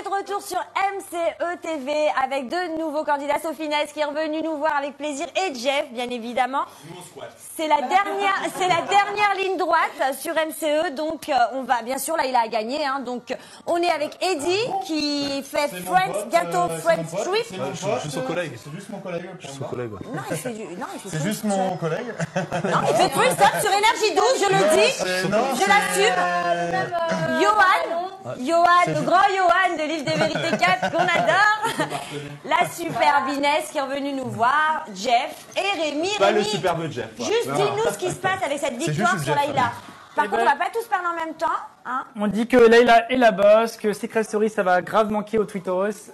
est de retour sur MCE TV avec de nouveaux candidats. Sophie Ness qui est revenue nous voir avec plaisir et Jeff, bien évidemment. C'est la dernière ligne droite sur MCE. Donc, on va, bien sûr, là, il a gagné. Hein, donc, on est avec Eddie qui fait Friends, gâteau Friends Street. Je suis son collègue. C'est juste mon collègue. Non, il fait du. Non, il fait C'est juste mon collègue. Non, il fait Friends Up sur Énergie 12, je le dis. Je l'assume. Johan, le grand Johan de l'île des Vérités 4 qu'on adore. La superbe Inès qui est revenue nous voir. Jeff et Rémi. Pas le superbe Jeff. Juste dis-nous ce qui se passe avec cette victoire sur Layla. Par contre, on va pas tous parler en même temps. Hein. On dit que Layla est la boss, que Secret Story, ça va grave manquer au Twitteros.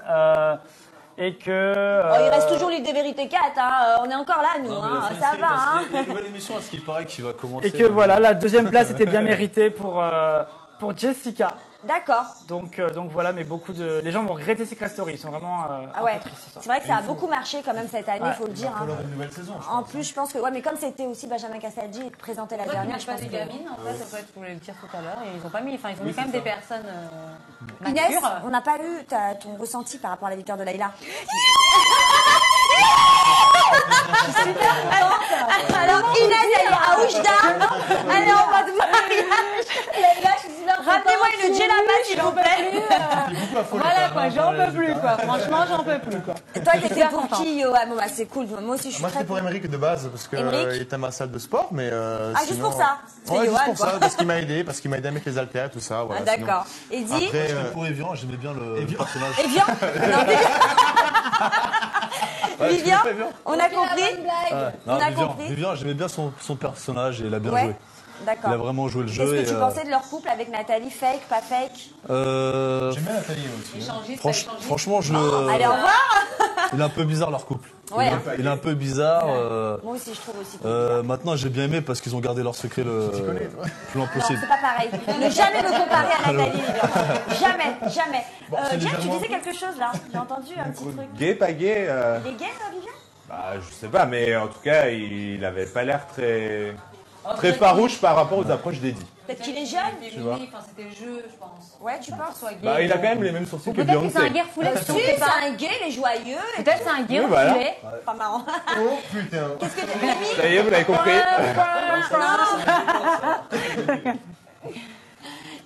Et que... il reste toujours l'île des Vérités 4. Hein. On est encore là, nous. Hein. Ça va. Hein. Il y a une nouvelle émission à ce qu'il paraît qui va commencer. Et que voilà, la deuxième place était bien méritée pour Jessica. D'accord. Donc voilà, mais les gens vont regretter Secret Story. Ils sont vraiment ah ouais. C'est vrai que ça a beaucoup marché quand même cette année, il faut le dire. Il va falloir une nouvelle saison. En plus, je pense que mais comme c'était aussi Benjamin Castaldi qui présentait la dernière, je pense des gamines. En fait, ça peut être pour le dire tout à l'heure. Et ils ont pas mis, ils ont mis quand même des personnes. Inès, on n'a pas eu ton ressenti par rapport à la victoire de Layla. Alors Inès, elle est à Oujda, elle est en mode mariage. Rappelez-moi une djellaba s'il vous plaît. Voilà quoi, j'en peux plus quoi. Franchement, j'en peux plus quoi. Toi, t'étais pour qui, Johan? Bon, bah, c'est cool. Moi aussi, je suis Moi, très c'était pour Émeric de base parce qu'il était à ma salle de sport, mais. Ah, juste pour ça. Ouais, juste pour ça, parce qu'il m'a aidé, avec les haltères et tout ça. Voilà, ah, d'accord. Et dis. Après, pour Evian, j'aimais bien le personnage. Evian. Vivian, on a compris. On a compris. Vivian, j'aimais bien son personnage et il a bien joué. D'accord. Il a vraiment joué le jeu. Qu'est-ce que tu pensais de leur couple avec Nathalie? Fake, pas fake? J'aime bien Nathalie aussi. Franchement, allez, au revoir. Il est un peu bizarre leur couple. Ouais, il est un peu bizarre. Moi aussi, je trouve aussi. Maintenant, j'ai bien aimé parce qu'ils ont gardé leur secret le plus longtemps possible. C'est pas pareil. Ne jamais me comparer à Nathalie. Jamais. Jeff, tu disais quelque chose là. J'ai entendu un petit truc. Gay, pas gay Il est gay, Vivian? Bah, je sais pas, mais en tout cas, il avait pas l'air très farouche par rapport aux approches d'Eddie. Peut-être qu'il est jeune. Tu vois. C'était le jeu, je pense. Ouais, tu penses? Bah, il a quand même les mêmes sourcils que Peut-être que c'est un Beyoncé. gay refoulé. Si, c'est un gay, il est joyeux. Peut-être c'est un gay Oui, voilà. refoulé. Pas marrant. Oh putain. Qu'est-ce que tu Rémi? Ça y est, vous l'avez compris.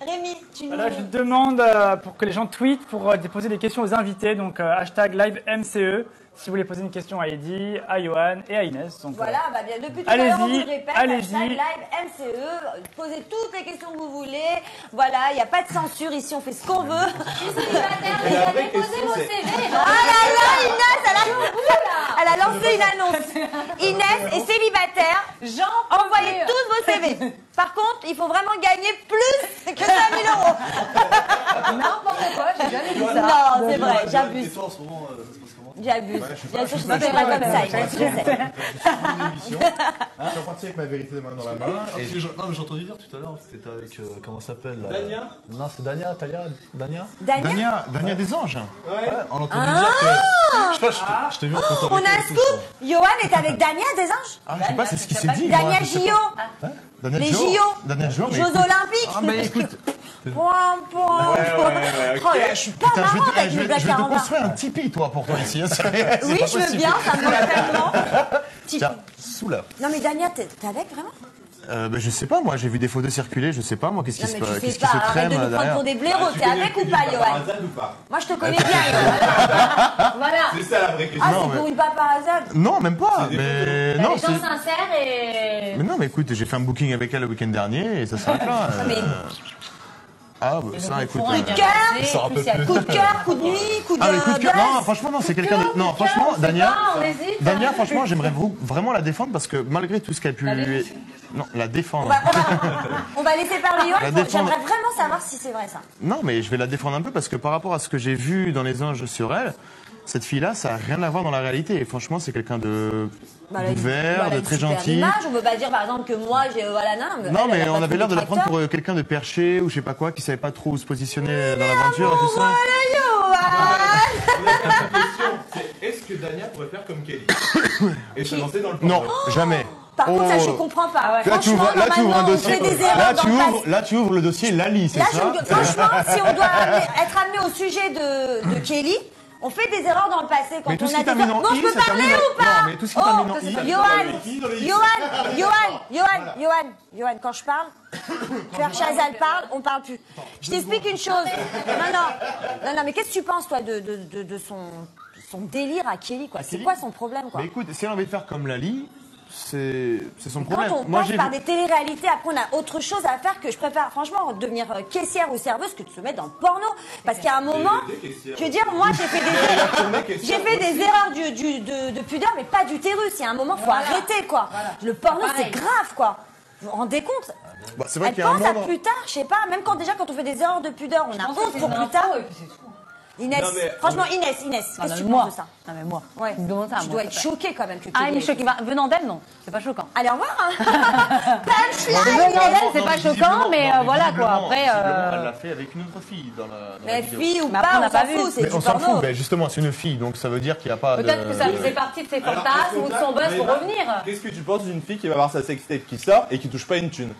Rémi, tu nous. Là, je demande pour que les gens tweetent pour déposer des questions aux invités. Donc, hashtag live MCE. Si vous voulez poser une question à Eddie, à Johan et à Inès. Donc, Voilà, bah bien, depuis tout à l'heure, on vous le répète, allez-y. hashtag live MCE, posez toutes les questions que vous voulez. Voilà, il n'y a pas de censure ici, on fait ce qu'on veut. Je suis célibataire, vous avez posé mon CV. Ah là là, Inès, elle a lancé une annonce. Inès est célibataire, envoyez tous vos CV. Par contre, il faut vraiment gagner plus que 5 000 euros. N'importe quoi, j'ai jamais dit ça. Non, c'est vrai, j'abuse. Et toi, en ce moment, ça se passe comment? J'abuse. Bien sûr, je ne fais pas comme ça, Inès, je sais. Je suis reparti avec ma vérité dans la main. Non, mais j'ai entendu dire tout à l'heure, c'était avec. Comment ça s'appelle Dania. Non, c'est Dania, Dania. Dania des Anges. Ouais. On a entendu dire que. Je sais pas, je t'ai vu en photo. On a un scoop. Johan est avec Dania des Anges. Ah, je sais pas, c'est ce qui s'est dit. Dania JO. Les JO. Dania JO. Jeux Olympiques. Ah, mais écoute. Point. Oh là, je suis pas marrante avec Je mes vais Black te 40. construire un Tipeee, toi, pour toi ici. Oui, je veux bien, ça me va tellement. Tiens, sous là. Non mais Dania, t'es avec vraiment? Je sais pas, moi j'ai vu des photos circuler, je sais pas moi qu'est-ce qui se Non mais tu qu'est-ce sais qui pas, se arrête trame de nous prendre derrière. pour des blaireaux. T'es avec ou pas, Johan? Moi je te connais bien, Johan. Voilà. C'est ça la vraie question. Ah, Non, c'est mais- pour une paparazade. Non, même pas. Mais non, Les gens sincères et. mais non, mais écoute, j'ai fait un booking avec elle le week-end dernier et ça s'arrête là. mais- Ah, bah, ça, écoute. Coup de cœur, Ça rappelle plus. coup de cœur, coup de nuit, coup de Ah, mais coup de cœur. Non, buzz. franchement, non, c'est quelqu'un de. Non, franchement, Dania, franchement, j'aimerais vraiment la défendre parce que malgré tout ce qu'elle a pu. Non, la défendre. On va laisser parler Johan. La défendre. J'aimerais vraiment savoir si c'est vrai ça. Non, mais je vais la défendre un peu parce que par rapport à ce que j'ai vu dans les anges sur elle, cette fille-là, ça n'a rien à voir dans la réalité. Et franchement, c'est quelqu'un de d'ouvert, de très gentil. Image. On peut pas dire par exemple que moi j'ai voilà Non, mais on avait l'air de la prendre pour quelqu'un de perché ou je sais pas quoi, qui savait pas trop où se positionner dans l'aventure et tout ça. La question, c'est est-ce que Dania pourrait faire comme Kelly et se lancer dans le porno? Non, jamais. Par contre, ça, je comprends pas. Là, tu ouvres un normalement, dossier. on fait des erreurs dans le passé. Là, tu ouvres le dossier Lali, c'est Là, ça? franchement, si on doit être amené au sujet de Kelly, on fait des erreurs dans le passé quand Mais tout on ce a qui des termine en Bon, je I, peux ça parler termine en- ou pas? Non, mais tout ce qui termine en I. Johan, quand je parle, Claire Chazal parle, on parle plus. Je t'explique une chose. Non, mais qu'est-ce que tu penses, toi, de son délire à Kelly, quoi? C'est quoi son problème, quoi? Mais écoute, si elle a envie de faire comme Lali, c'est son problème. Quand on passe par des téléréalités, après on a autre chose à faire que je préfère franchement devenir caissière ou serveuse que de se mettre dans le porno. Parce qu'à un moment, je veux dire, moi j'ai fait des erreurs de pudeur, mais pas d'utérus. Il y a un moment, faut arrêter quoi. Le porno c'est grave quoi. Vous vous rendez compte? Bah, c'est vrai Elle qu'il y a un pense à moment. plus tard, je sais pas, même quand on fait des erreurs de pudeur, on a honte pour plus tard. Inès, Non, mais- franchement Inès, qu'est-ce que tu moi. penses de ça? Non, mais moi. Ouais. Tu me demandes ça, Tu moi, dois ça être fait- choquée quand même que Ah, Kelly mais ait- choquée. Venant d'elle, non. C'est pas choquant. Allez, au revoir. Punchline. Venant d'elle, c'est Non, pas mais choquant, visiblement- mais non, voilà quoi. visiblement, Après. visiblement, elle l'a fait avec une autre fille dans la Mais vidéo. fille ou Mais après, pas, on n'a on pas s'en vu. fout, c'est Mais du on s'en porno. fout, ben justement, c'est une fille, donc ça veut dire qu'il n'y a pas de... Peut-être que ça faisait partie de ses fantasmes ou de son buzz pour revenir. Qu'est-ce que tu penses d'une fille qui va voir sa sextape qui sort et qui touche pas une thune?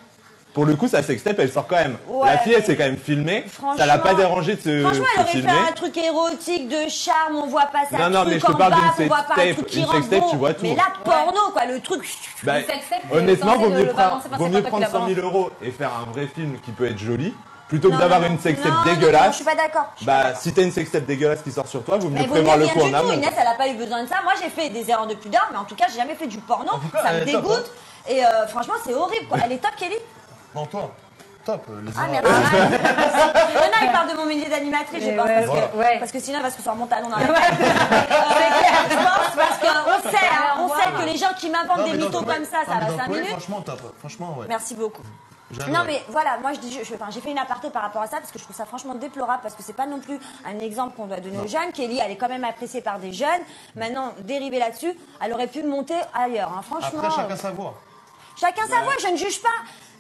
Pour le coup, sa sextape, elle sort quand même. Ouais, La fille, elle mais- s'est quand même filmée. Franchement- Ça l'a pas dérangé de se Franchement, elle aurait filmer. fait un truc érotique, de charme, on voit pas ça. Non, non, mais je te en parle bas, d'une on voit pas un sextape. truc qui Une rentre sextape, bon. tu vois tout. Mais là, porno, quoi, le truc. Bah, Une sextape, honnêtement, censé vaut mieux le balancer par vaut ses mieux potes prendre qui la 100 000 euros et faire un vrai film qui peut être joli, plutôt que Non, d'avoir non, une non. sextape Non, non, je dégueulasse. suis pas d'accord. Bah, si t'as une sextape dégueulasse qui sort sur toi, vaut mieux Mais vous prévoir le rien coup en du tout. amont. Inès, elle a pas eu besoin de ça. Moi, j'ai fait des erreurs de pudeur, mais en tout cas, j'ai jamais fait du porno. tout cas, Ça me elle est top, dégoûte. Et franchement, c'est horrible, quoi. Elle est top, Kelly? Non, toi, top. Les Ah, erreurs. merde. Maintenant, il parle de mon métier d'animatrice, je pense. Ouais, Parce que, ouais. parce que sinon, elle va se faire mon talon dans la tête. Je pense, parce qu'on sait, hein, on sait que les gens qui m'inventent Non, des mais dans mythos Chloé- comme ça non, mais va dans 5 Chloé, minutes. Franchement, top. Franchement, ouais. Merci beaucoup. J'adore. Non mais voilà, moi j'ai fait une aparté par rapport à ça parce que je trouve ça franchement déplorable parce que c'est pas non plus un exemple qu'on doit donner aux jeunes. Kelly, elle est quand même appréciée par des jeunes. Maintenant, dériver là-dessus, elle aurait pu monter ailleurs. Hein. Franchement, Après, chacun sa voix. chacun sa voix, je ne juge pas.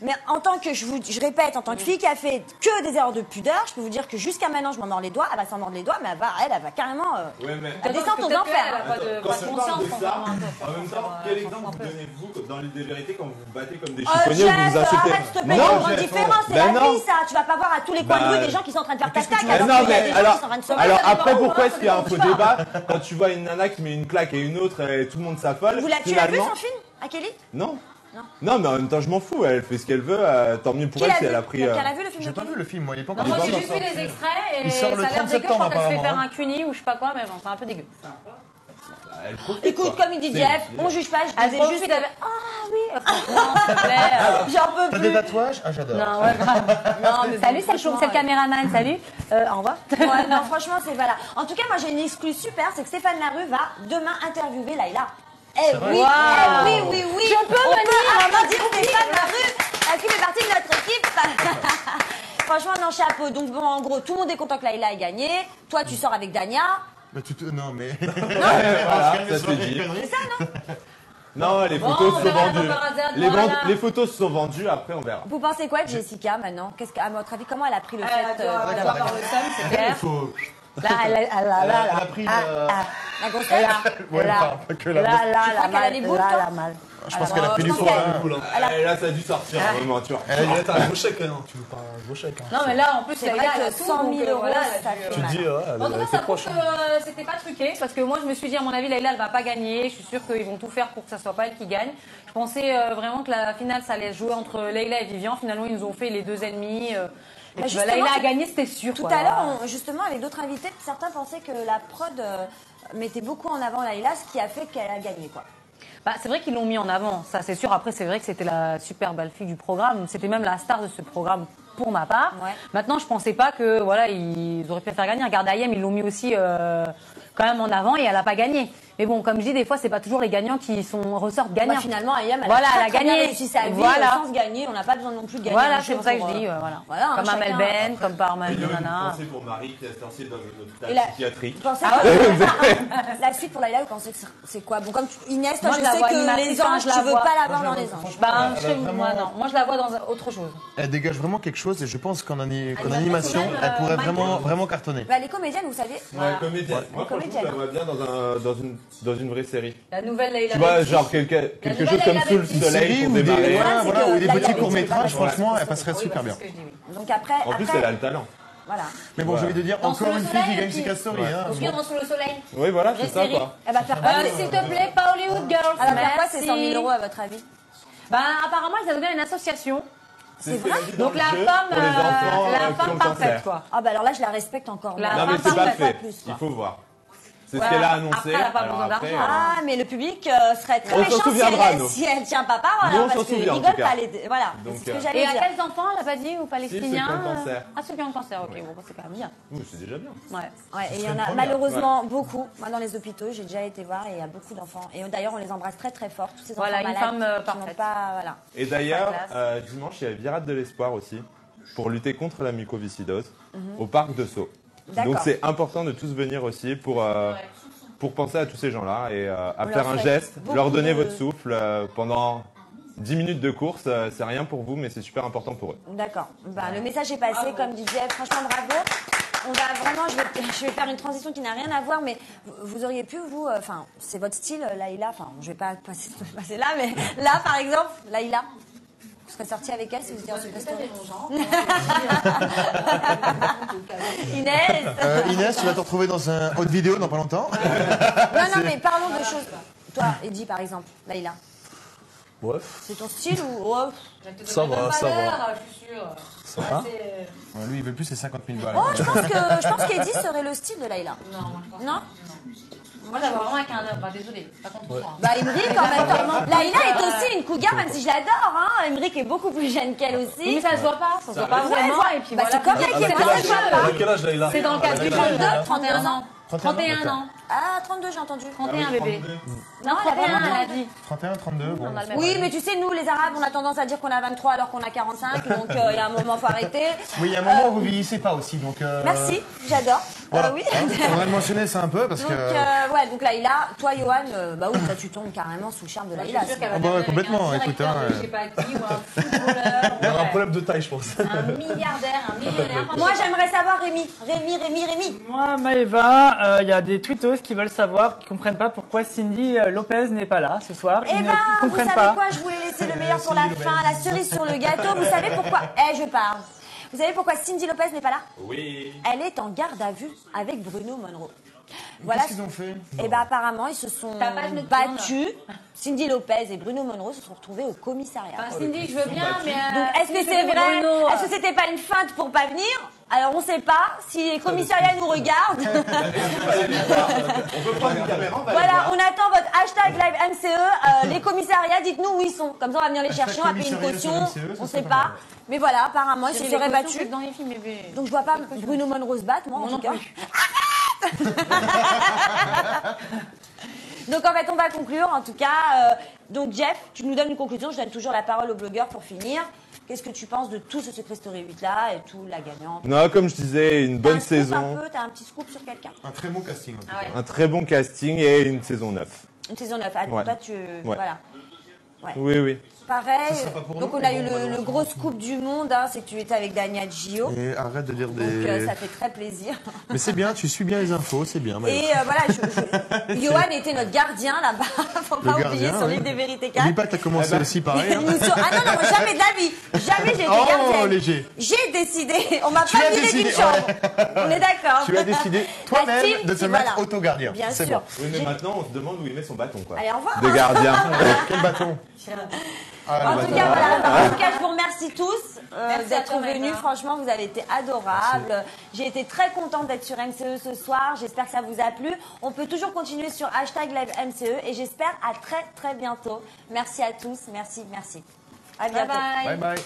Mais en tant que, je répète, en tant que fille qui a fait que des erreurs de pudeur, je peux vous dire que jusqu'à maintenant, je m'en mords les doigts. Elle va s'en mordre les doigts, mais elle va carrément Ouais, mais la descente aux Elle enfers. a pas de quand on conscience. parle de ça, encore un peu. en même temps, quel exemple vous donnez-vous dans l'île des vérités quand vous vous battez comme des Oh, chiffonniers ou vous vous Jeff, insultez? arrête, s'il te plaît, il y a une Non, grande Jeff, différence, c'est ben la non. vie, ça. Tu vas pas voir à tous les coins de Bah, rue des gens qui sont en train de faire tac-tac, Mais alors non, qu'il y a mais des gens alors, qui sont en train de se alors battre. après, pourquoi est-ce qu'il y a un faux débat quand tu vois une nana qui met une claque et une autre et tout le monde s'affole? Tu l'as vu finalement- son film, à Kelly? Non. Non, mais en même temps, je m'en fous. Elle fait ce qu'elle veut. Tant mieux pour Qui elle l'a si vu? elle a pris. Quelqu'un l'a vu le film J'ai de pas Kelly? vu le film, moi, il est pas Non, encore moi j'ai sorti. juste vu les extraits et Il sort ça le a l'air 30 dégueu. Je crois septembre, qu'elle se fait faire apparemment. un cuni ou je sais pas quoi, mais bon, c'est un peu dégueu. Elle profite, Écoute, quoi. comme il dit Jeff, on juge pas, je Elle disais profite juste. avec. Ah oui, franchement, s'il te plaît. J'en peux T'as des plus. tatouages? Ah, j'adore. Non, ouais, grave. Non, mais Salut, bon, c'est le caméraman, salut. Au revoir. Ouais, non, franchement, c'est voilà. En tout cas, moi, j'ai une exclue super, c'est que Stéphane Larue va demain interviewer Laïla. Eh oui, Wow. oui. Je peux On venir, peut applaudir Stéphane Larue, qui fait partie de notre équipe. Franchement, non, chapeau. Donc, bon, en gros, tout le monde est content que Laïla ait gagné. Toi, tu sors avec Dania. Mais non, mais. Voilà, ça c'est dit. C'est ça, non? Non, les Bon, photos on se sont verra la vendues. paparazzi, Les, voilà. les photos se sont vendues, après on verra. Vous pensez quoi de Jessica maintenant? À votre avis, comment elle a pris le fait D'avoir d'avoir le seum, c'est Il clair. faut. Là, elle a pris la grossesse? Ouais, pas que la Tu crois qu'elle a les boules, toi? mal. Je pense qu'elle a pris je du pense poids. qu'elle- hein. Et là, ça a dû sortir, vraiment, tu vois. Elle a dit, t'as un gros chèque, hein. Tu veux pas un gros chèque, hein. Non, mais là, en plus, C'est elle vrai a que tout, 100 000 donc, euros, voilà, ça elle a fait Tu mal. te dis, ouais, En tout elle cas, était ça prouve proche. que c'était pas truqué, parce que moi je me suis dit, à mon avis, Laïla elle va pas gagner. Je suis sûre qu'ils vont tout faire pour que ça soit pas elle qui gagne. Je pensais vraiment que la finale ça allait se jouer entre Laïla et Vivian. Finalement, ils nous ont fait les deux ennemis. Et puis, justement, Laïla a gagné, c'était sûr. Tout quoi. à l'heure, justement, avec d'autres invités, certains pensaient que la prod mettait beaucoup en avant Laïla, ce qui a fait qu'elle a gagné, quoi. Bah, c'est vrai qu'ils l'ont mis en avant, ça c'est sûr. Après, c'est vrai que c'était la super belle fille du programme. C'était même la star de ce programme pour ma part. Ouais. Maintenant, je pensais pas que voilà, ils auraient pu la faire gagner. Regarde, Ayem, ils l'ont mis aussi quand même en avant et elle a pas gagné. Mais bon, comme je dis, des fois, c'est pas toujours les gagnants qui ressortent gagnants. Bah, finalement, Ayam, elle Voilà, a elle a très, très bien gagné. réussi sa vie Voilà. sans se gagner. On n'a pas besoin non plus de gagner. Voilà, un c'est show pour ça que pour, je dis, voilà. voilà, Comme chacun- Amel Ben, comme par Amel Une Nana. pensée pour Marie qui est sortie dans un hôpital Et la- psychiatrique. Vous pensez que la suite pour Laïla, vous pensez que c'est quoi? Bon, comme Inès, toi, Moi, je je la sais vois que animatrice, les hein, anges, je la tu veux vois. pas l'avoir dans les anges. Ben, Elle a vraiment- moi, je la vois dans autre chose. Elle dégage vraiment quelque chose et je pense qu'en Animation, animation, même, elle pourrait Michael. vraiment cartonner. Bah, les comédiennes, vous savez. Ouais, comédienne. Moi, franchement, je la vois bien dans une vraie série. La nouvelle Leïla. Tu vois, genre quelque chose comme Sous le soleil pour démarrer. Ou des petits courts-métrages, franchement, elle passerait super bien. Donc après. En plus, elle a le talent. Voilà. Mais bon, j'ai envie de dire, encore une fille qui gagne ses Castory. Ou bien dans Sous le soleil. Oui, voilà, c'est ça, quoi. Elle va faire quoi S'il te plaît, pas Hollywood Girls. Elle va faire quoi ces 100 000 € à votre avis? Bah, apparemment, ils ont donné une association. C'est vrai? Donc la femme parfaite, quoi. Ah bah alors là, je la respecte encore. Non, mais c'est pas fait. Il faut voir. C'est ce qu'elle a annoncé. Après, elle n'a pas besoin d'argent. Ah, mais le public serait très On méchant s'en souviendra, nous. si elle tient pas parole. Nous, on parce s'en qu'ils souvient, en rigolent tout cas. pas. Voilà, Donc, c'est ce que Et j'allais à dire. quels enfants, elle n'a pas dit, ou palestiniens? ceux qui ont le cancer. Ah, ceux qui ont le cancer, ok, bon, c'est quand même bien. Oui, c'est déjà bien. Ouais. Ouais, et il y en a malheureusement beaucoup. Moi, dans les hôpitaux, j'ai déjà été voir et il y a beaucoup d'enfants. Et d'ailleurs, on les embrasse très très fort. Tous ces enfants Voilà, une malades femme qui n'ont parfaite. pas, voilà. Et d'ailleurs, dimanche, il y a Virate de l'Espoir aussi, pour lutter contre la mucoviscidose, au parc de Sceaux. D'accord. Donc c'est important de tous venir aussi pour penser à tous ces gens-là et à On faire leur un souhaite geste, beaucoup leur donner de- votre souffle pendant 10 minutes de course. C'est rien pour vous, mais c'est super important pour eux. D'accord. Ben, le message est passé, comme disait, franchement bravo. On va vraiment, je vais faire une transition qui n'a rien à voir, mais vous auriez pu, vous, enfin, c'est votre style, Laïla, enfin, je vais pas passer là, mais là, par exemple, Laïla, vous serez sortie avec elle si vous étiez en Super Story. Inès. Inès, tu vas te retrouver dans un haute vidéo dans pas longtemps. Non, mais parlons de choses. Toi, Eddie, par exemple, Laïla. Ouais. C'est ton style ou Ça va, ça va. Je suis sûre. Ça va Lui, il veut plus ses 50 000 balles. Oh, je pense qu'Eddie serait le style de Laïla. Non, moi je pense Non? Moi j'avais vraiment avec un œuf, bah désolé, pas contre moi. Bah, Emmerich, en même temps. Laïla est aussi une cougar, même si je l'adore. Hein. Emmerich est beaucoup plus jeune qu'elle Oui, aussi. mais ça se voit pas, ça se voit pas vraiment. Et puis Bah, voilà. c'est comme la qui est pas Elle a quel âge, Laïla? C'est dans le cadre du 32, 32, 31 ans. 31 ans. Ah, 32, j'ai entendu. 31 bébé. Non, elle a 31, vraiment elle a dit. 31, 32, bon. On a le même Oui, âge. mais tu sais, nous, les Arabes, on a tendance à dire qu'on a 23 alors qu'on a 45. Donc, il y a un moment, faut arrêter. Oui, il y a un moment où vous vieillissez pas aussi, donc... Merci, j'adore. Voilà. Oui. On va le mentionner ça un peu, parce Donc, que... ouais, donc Laïla, toi, Johan, bah oui, toi, tu tombes carrément sous le charme de Laïla. Je suis sûre qu'elle va Ah bah, devenir complètement, un écoute, directeur hein, de je sais pas qui, ou un footballeur. Il y a un ouais. problème de taille, je pense. Un milliardaire, un millionnaire. Moi, j'aimerais savoir Rémi. Moi, Maëva, il y a des tweetos qui veulent savoir, qui comprennent pas pourquoi Cindy Lopez n'est pas là ce soir. Eh Ils ne ben, vous comprennent savez pas. quoi, je voulais laisser le meilleur pour la fin, la cerise sur le gâteau. Vous savez pourquoi? Je parle. Vous savez pourquoi Cindy Lopez n'est pas là? Oui. Elle est en garde à vue avec Bruno Monroe. Voilà. Qu'est-ce qu'ils ont fait? Et ben apparemment, ils se sont T'as pas de note battus. Cindy Lopez et Bruno Monroe se sont retrouvés au commissariat. Enfin, Cindy, je veux bien, mais. Donc, est-ce que c'est vrai? Est-ce que c'était pas une feinte pour pas venir? Alors, on sait pas. Si les commissariats nous regardent. On peut prendre une caméra, on va Voilà, on attend votre hashtag live MCE. Les commissariats, dites-nous où ils sont. Comme ça, on va venir les chercher, on va payer une commissariat sur caution. MCE, ça On serait sait pas pas. mal. Mais voilà, apparemment, ils se seraient battus. dans les films, bébé. Donc, je vois pas Bruno Monroe se battre, moi, en Moi tout non cas. plus. Donc, en fait, on va conclure. En tout cas, donc, Jeff, tu nous donnes une conclusion. Je donne toujours la parole au blogueur pour finir. Qu'est-ce que tu penses de tout ce Secret Story 8 là et tout, la gagnante? Non, comme je disais, une bonne saison, T'as un petit scoop sur quelqu'un? Un très bon casting, en tout cas. Ah ouais. un très bon casting et une saison 9. Une saison 9. Ah, Ouais. toi, tu. Voilà. Oui, oui. Pareil. sera pas pour Donc, nous, on a mais eu bon, le malheureusement. gros scoop du monde, hein, c'est que tu étais avec Dania Gio. Et arrête de dire Donc, des... ça fait très plaisir. Mais c'est bien, tu suis bien les infos, c'est bien. Et voilà, Johan était notre gardien là-bas. Faut pas Le oublier gardien, sur oui. l'île des vérités 4. N'oublie pas que t'as commencé aussi pareil. Hein. Ah non, moi, jamais de la vie. Jamais j'ai été Oh, gardienne. léger. J'ai décidé. On m'a Tu pas as viré décidé, d'une chambre. On est d'accord. Tu as décidé toi-même team, de te si, mettre voilà. autogardien. Bien C'est sûr. bon. Oui, mais maintenant, on se demande où il met son bâton, quoi. Allez, au revoir. De gardien. Quel bâton? En tout cas, voilà. En tout cas, je vous remercie tous Merci à d'être toi, venus. Maëva. Franchement, vous avez été adorables. J'ai été très contente d'être sur MCE ce soir. J'espère que ça vous a plu. On peut toujours continuer sur hashtag live MCE et j'espère à très très bientôt. Merci à tous. Merci. À bientôt. Bye bye. Bye bye.